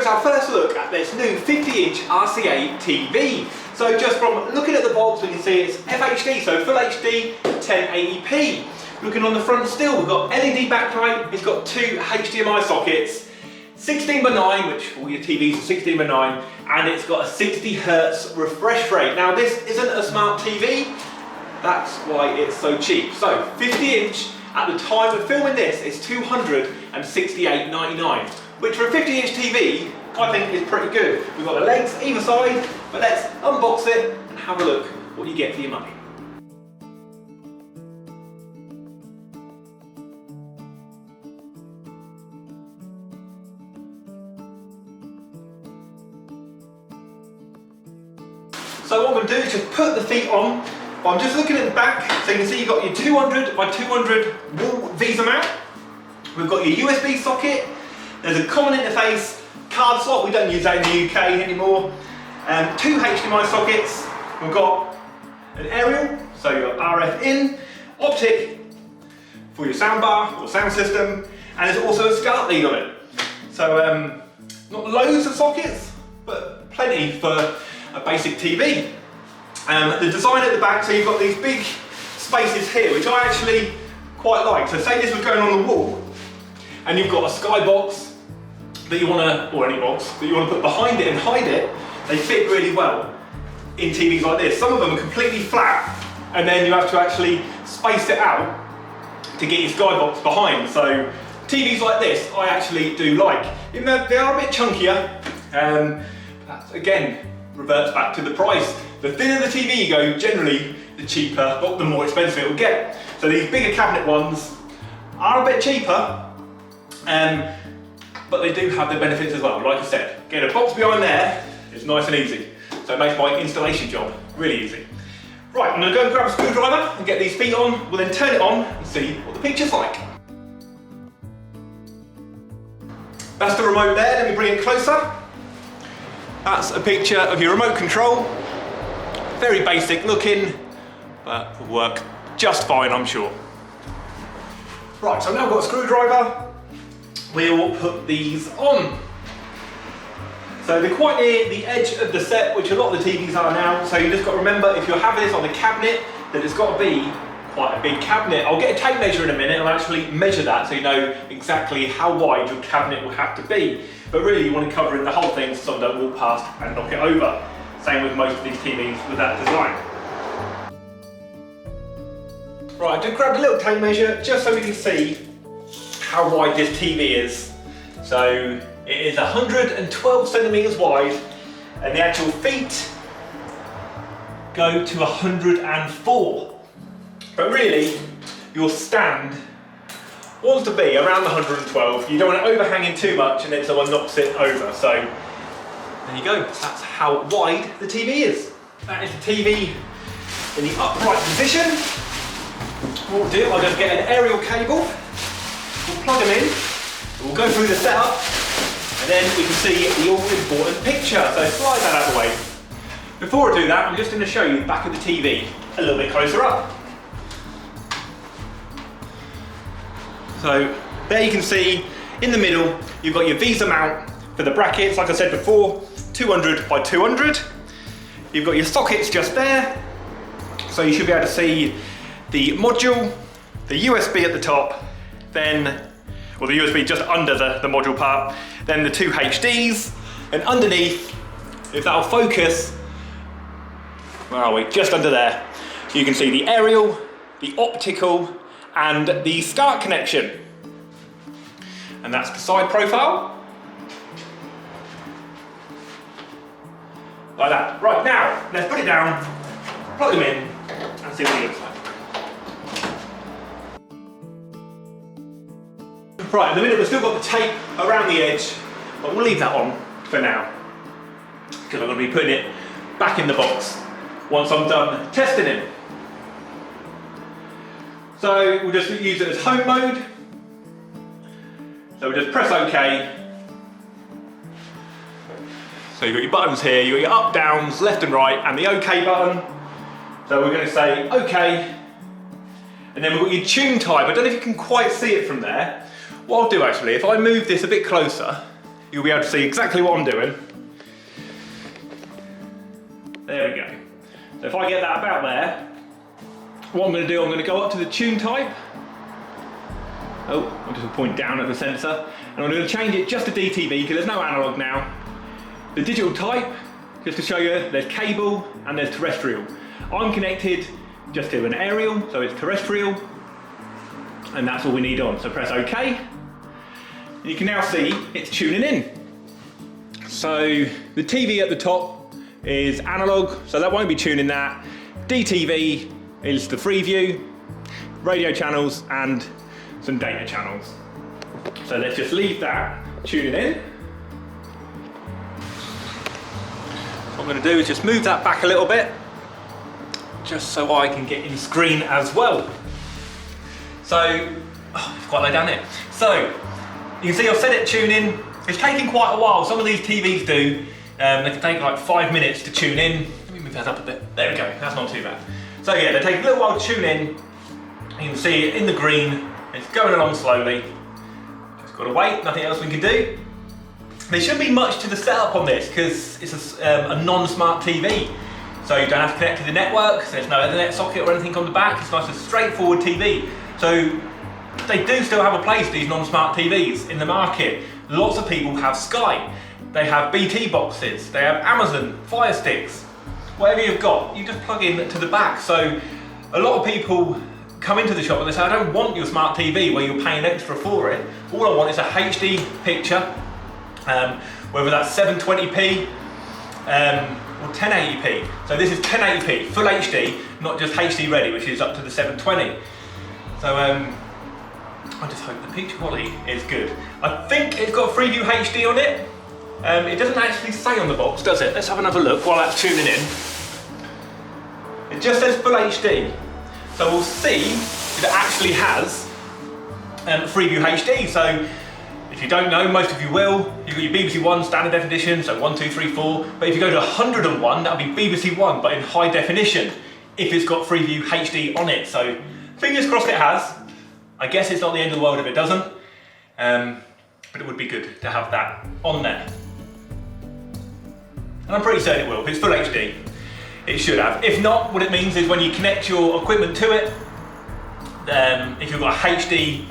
it's our first look at this new 50-inch RCA TV. So just from looking at the box, we can see it's FHD, so full HD, 1080p. Looking on the front still, we've got LED backlight, it's got two HDMI sockets, 16:9, which all your TVs are 16:9, and it's got a 60 Hz refresh rate. Now this isn't a smart TV, that's why it's so cheap. So 50-inch, at the time of filming this, is $268.99, which for a 50-inch TV, I think is pretty good. We've got the legs either side, but let's unbox it and have a look what you get for your money. So what I'm going to do is just put the feet on. I'm just looking at the back, so you can see you've got your 200 by 200 wall Visa mount. We've got your USB socket. There's a common interface card slot. We don't use that in the UK anymore. Two HDMI sockets. We've got an aerial, so your RF in, optic for your soundbar or sound system, and there's also a SCART lead on it. So not loads of sockets, but plenty for a basic TV. The design at the back, so you've got these big spaces here, which I actually quite like. So say this was going on the wall, and you've got a skybox that you want to, or any box, that you want to put behind it and hide it, they fit really well in TVs like this. Some of them are completely flat, and then you have to actually space it out to get your skybox behind. So TVs like this, I actually do like. Even though they are a bit chunkier, that again reverts back to the price. The thinner the TV you go, generally the cheaper, but the more expensive it will get. So these bigger cabinet ones are a bit cheaper, but they do have their benefits as well. Like I said, getting a box behind there is nice and easy. So it makes my installation job really easy. Right, I'm going to go and grab a screwdriver and get these feet on. We'll then turn it on and see what the picture's like. That's the remote there, let me bring it closer. That's a picture of your remote control. Very basic looking, but will work just fine, I'm sure. Right, so I've now got a screwdriver. We'll put these on. So they're quite near the edge of the set, which a lot of the TVs are now. So you just got to remember, if you're having this on a cabinet, that it's got to be quite a big cabinet. I'll get a tape measure in a minute and I'll actually measure that so you know exactly how wide your cabinet will have to be. But really you want to cover in the whole thing so someone don't walk past and knock it over. Same with most of these TVs with that design. Right, I just grabbed a little tape measure just so we can see how wide this TV is. So it is 112 centimeters wide and the actual feet go to 104. But really, your stand wants to be around the 112. You don't want it overhanging too much and then someone knocks it over. So there you go, that's how wide the TV is. That is the TV in the upright position. What we'll do, I'll just get an aerial cable, we'll plug them in, we'll go through the setup, and then we can see the all-important picture. So slide that out of the way. Before I do that, I'm just going to show you the back of the TV a little bit closer up. So there you can see, in the middle, you've got your Visa mount for the brackets, like I said before, 200 by 200. You've got your sockets just there, so you should be able to see the module, the USB at the top, then, well, the USB just under the module part, then the two HDs, and underneath, if that'll focus, where are we? Just under there, you can see the aerial, the optical, and the SCART connection. And that's the side profile. Like that. Right, now, let's put it down, plug them in, and see what it looks like. Right, in the minute we've still got the tape around the edge, but we'll leave that on for now, because I'm going to be putting it back in the box once I'm done testing it. So we'll just use it as home mode. So we'll just press OK. So you've got your buttons here, you've got your up, downs, left and right, and the OK button. So we're going to say OK. And then we've got your tune type. I don't know if you can quite see it from there. What I'll do actually, if I move this a bit closer, you'll be able to see exactly what I'm doing. There we go. So if I get that about there, what I'm going to do, I'm going to go up to the tune type. Oh, I'm just going to point down at the sensor. And I'm going to change it just to DTV because there's no analog now. The digital type, just to show you, there's cable and there's terrestrial. I'm connected just to an aerial, so it's terrestrial. And that's all we need on. So press OK. And you can now see it's tuning in. So the TV at the top is analog, so that won't be tuning that. DTV is the free view, radio channels and some data channels. So let's just leave that tuning in. What I'm going to do is just move that back a little bit, just so I can get in screen as well. So, it's quite low down here. So, you can see I've set it tune in. It's taking quite a while. Some of these TVs do. They can take like 5 minutes to tune in. Let me move that up a bit. There we go, that's not too bad. So yeah, they take a little while to tune in. You can see it in the green. It's going along slowly. Just got to wait, nothing else we can do. There shouldn't be much to the setup on this because it's a non-smart TV. So you don't have to connect to the network, so there's no Ethernet socket or anything on the back. It's nice and straightforward TV. So they do still have a place, these non-smart TVs in the market. Lots of people have Sky. They have BT boxes. They have Amazon Fire Sticks. Whatever you've got, you just plug in to the back. So a lot of people come into the shop and they say, I don't want your smart TV where you're paying extra for it. All I want is a HD picture, whether that's 720p or 1080p. So this is 1080p, full HD, not just HD ready, which is up to the 720. So I just hope the picture quality is good. I think it's got Freeview HD on it. It doesn't actually say on the box, does it? Let's have another look while that's tuning in. It just says full HD. So we'll see if it actually has Freeview HD. So if you don't know, most of you will. You've got your BBC One standard definition, so 1, 2, 3, 4. But if you go to 101, that'll be BBC One, but in high definition, if it's got Freeview HD on it. So fingers crossed it has. I guess it's not the end of the world if it doesn't. But it would be good to have that on there. And I'm pretty certain it will. If it's full HD, it should have. If not, what it means is when you connect your equipment to it, if you've got a HD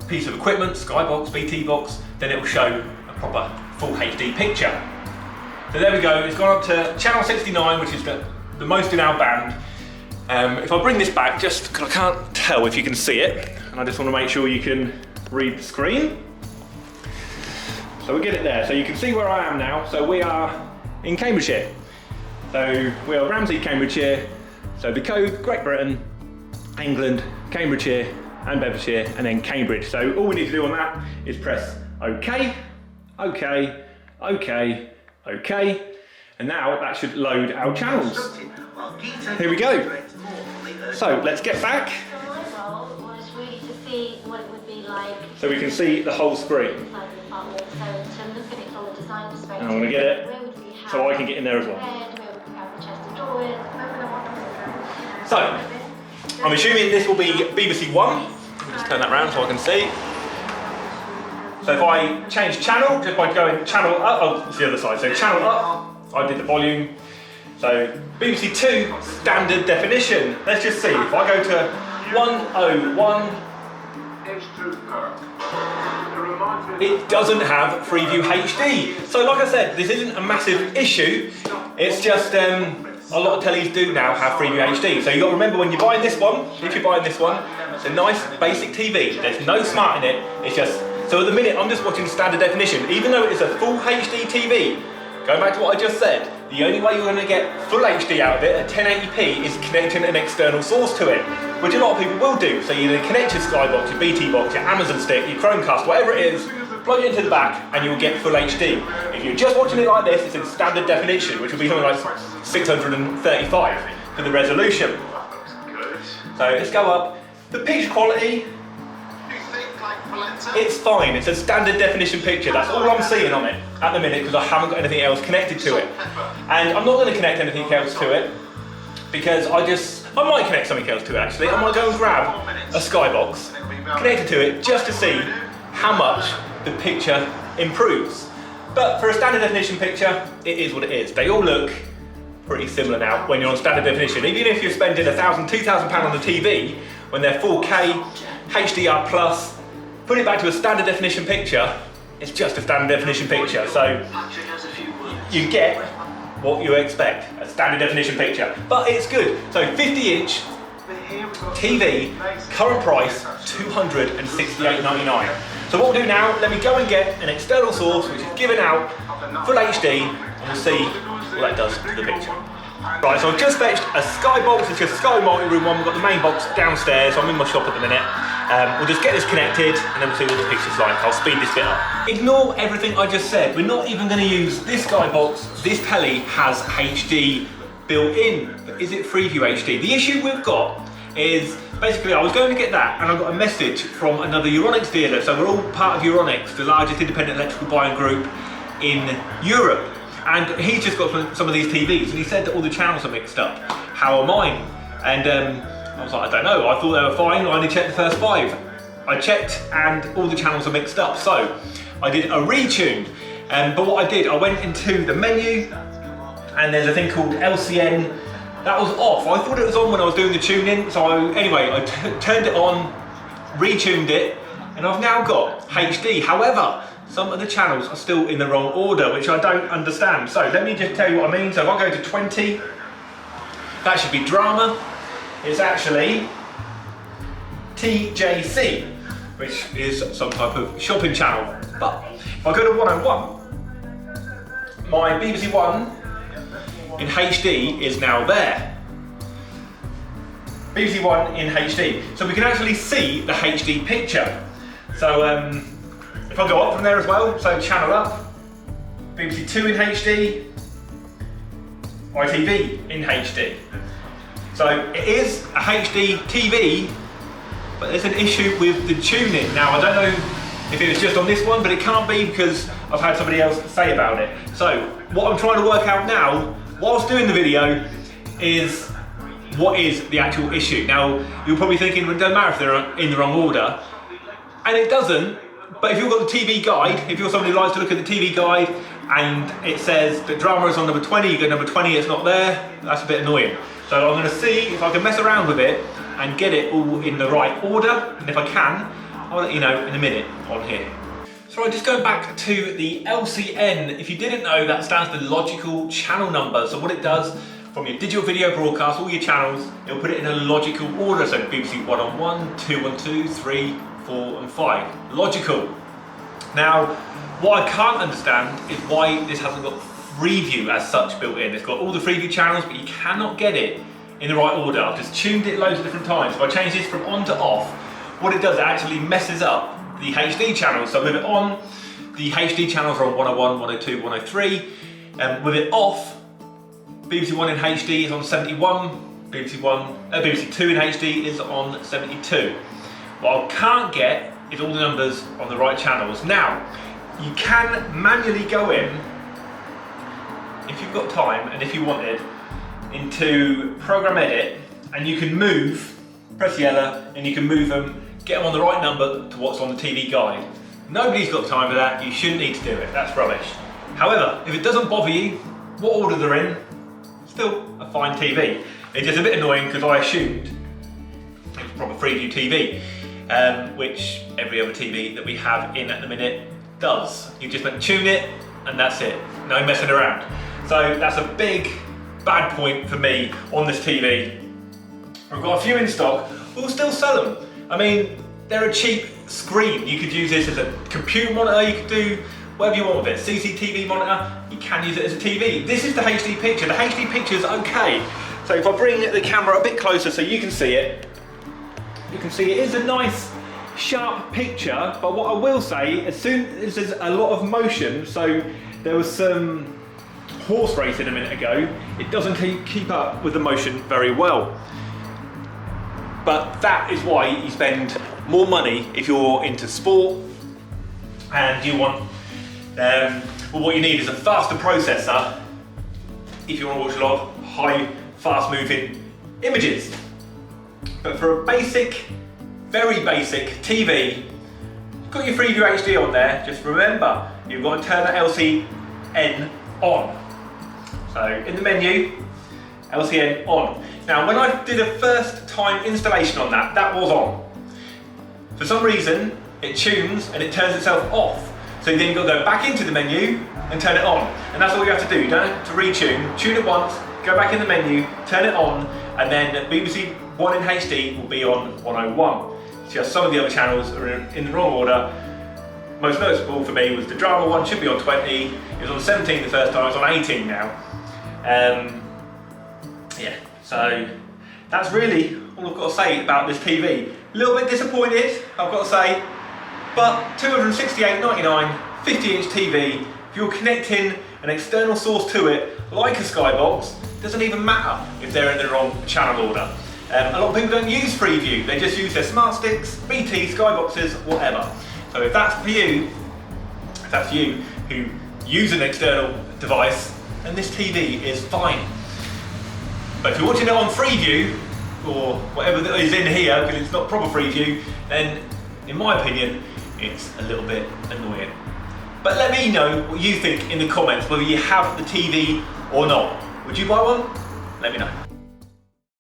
piece of equipment, Skybox, BT box, then it will show a proper full HD picture. So there we go, it's gone up to channel 69, which is the most in our band. If I bring this back, just because I can't tell if you can see it, and I just want to make sure you can read the screen. So we get it there, so you can see where I am now. So we are in Cambridgeshire. So we are Ramsey, Cambridgeshire. So the code, Great Britain, England, Cambridgeshire, and Bedfordshire, and then Cambridge. So all we need to do on that is press OK, OK, OK, OK, and now that should load our channels. Here we go. So let's get back. So we can see the whole screen. And I'm going to get it so I can get in there as well. So, I'm assuming this will be BBC One. I'll just turn that around so I can see. So if I change channel, just by going channel up, oh, it's the other side. So channel up, I did the volume. So BBC Two, standard definition. Let's just see, if I go to 101, it doesn't have Freeview HD. So like I said, this isn't a massive issue. It's just a lot of tellies do now have Freeview HD. So you've got to remember when you're buying this one, if you're buying this one, it's a nice basic TV. There's no smart in it. It's just, so at the minute I'm just watching standard definition. Even though it's a full HD TV, going back to what I just said, the only way you're going to get full HD out of it at 1080p is connecting an external source to it, which a lot of people will do. So you either connect your Skybox, your BT box, your Amazon stick, your Chromecast, whatever it is, plug it into the back and you'll get full HD. If you're just watching it like this, it's in standard definition, which will be something like 635 for the resolution. So let's go up. The picture quality, it's fine. It's a standard definition picture. That's all I'm seeing on it at the minute because I haven't got anything else connected to it. And I'm not going to connect anything else to it because I might connect something else to it actually. I might go and grab a Skybox, connect it to it just to see how much the picture improves. But for a standard definition picture, it is what it is. They all look pretty similar now when you're on standard definition. Even if you're spending £1,000, £2,000 on the TV, when they're 4K, HDR+, put it back to a standard definition picture, it's just a standard definition picture. So you get what you expect, a standard definition picture. But it's good. So 50-inch TV, current price, $268.99. So what we'll do now, let me go and get an external source which is given out full HD, and we'll see what that does to the picture. Right, so I've just fetched a Sky box. It's just a Sky multi-room one. We've got the main box downstairs. I'm in my shop at the minute. We'll just get this connected and then we'll see what the picture's like. I'll speed this bit up. Ignore everything I just said. We're not even going to use this Sky box. This telly has HD built in, but is it Freeview HD? The issue we've got is basically I was going to get that and I got a message from another Euronics dealer. So we're all part of Euronics, the largest independent electrical buying group in Europe. And he's just got some of these TVs and he said that all the channels are mixed up. How are mine? And I was like, I don't know, I thought they were fine. I only checked the first 5. I checked and all the channels are mixed up. So I did a retune. But what I did, I went into the menu and there's a thing called LCN. That was off. I thought it was on when I was doing the tuning. So I turned it on, retuned it, and I've now got HD. However, some of the channels are still in the wrong order, which I don't understand. So let me just tell you what I mean. So if I go to 20, that should be drama. It's actually TJC, which is some type of shopping channel. But if I go to 101, my BBC One in HD is now there. BBC One in HD. So we can actually see the HD picture. So if I go up from there as well, so channel up, BBC 2 in HD, ITV in HD. So it is a HD TV, but there's an issue with the tuning. Now I don't know if it was just on this one, but it can't be because I've had somebody else say about it. So what I'm trying to work out now, whilst doing the video, is what is the actual issue. Now you're probably thinking, well, it doesn't matter if they're in the wrong order, and it doesn't. But if you've got the TV guide, if you're somebody who likes to look at the TV guide and it says that drama is on number 20, you go number 20, it's not there, that's a bit annoying. So I'm going to see if I can mess around with it and get it all in the right order, and if I can, I'll let you know in a minute on here. So just going back to the LCN, if you didn't know, that stands for logical channel number. So what it does, from your digital video broadcast, all your channels, it'll put it in a logical order. So BBC 1 2 2, 3, 4 and 5. Logical. Now, what I can't understand is why this hasn't got Freeview as such built in. It's got all the Freeview channels, but you cannot get it in the right order. I've just tuned it loads of different times. If I change this from on to off, what it does, it actually messes up the HD channels. So with it on, the HD channels are on 101, 102, 103. With it off, BBC 1 in HD is on 71, BBC 2 in HD is on 72. What I can't get is all the numbers on the right channels. Now, you can manually go in, if you've got time and if you wanted, into Program Edit, and you can move, press yellow, and you can move them, get them on the right number to what's on the TV guide. Nobody's got time for that, you shouldn't need to do it, that's rubbish. However, if it doesn't bother you, what order they're in, still a fine TV. It's just a bit annoying because I assumed it was proper Freeview TV. Which every other TV that we have in at the minute does. You just tune it and that's it. No messing around. So that's a big bad point for me on this TV. We've got a few in stock, we'll still sell them. I mean, they're a cheap screen. You could use this as a computer monitor, you could do whatever you want with it. CCTV monitor, you can use it as a TV. This is the HD picture. The HD picture is okay. So if I bring the camera a bit closer so you can see it, you can see it is a nice sharp picture, but what I will say, as soon as there's a lot of motion, so there was some horse racing a minute ago, it doesn't keep up with the motion very well. But that is why you spend more money if you're into sport and you want, well, what you need is a faster processor if you want to watch a lot of high, fast moving images. But for a basic, very basic TV, you've got your Freeview HD on there. Just remember, you've got to turn the LCN on. So in the menu, LCN on. Now when I did a first time installation on that, that was on. For some reason, it tunes and it turns itself off. So then you've got to go back into the menu and turn it on. And that's all you have to do, you don't have to retune. Tune it once, go back in the menu, turn it on, and then BBC One in HD will be on 101. Just some of the other channels are in the wrong order. Most noticeable for me was the drama one, should be on 20. It was on 17 the first time, it's on 18 now. Yeah, so that's really all I've got to say about this TV. A little bit disappointed, I've got to say, but $268.99, 50-inch TV. If you're connecting an external source to it, like a Skybox, doesn't even matter if they're in the wrong channel order. A lot of people don't use Freeview, they just use their smart sticks, BT, Skyboxes, whatever. So if that's for you, if that's you who use an external device, then this TV is fine. But if you're watching it on Freeview, or whatever that is in here, because it's not proper Freeview, then in my opinion, it's a little bit annoying. But let me know what you think in the comments, whether you have the TV or not. Would you buy one? Let me know.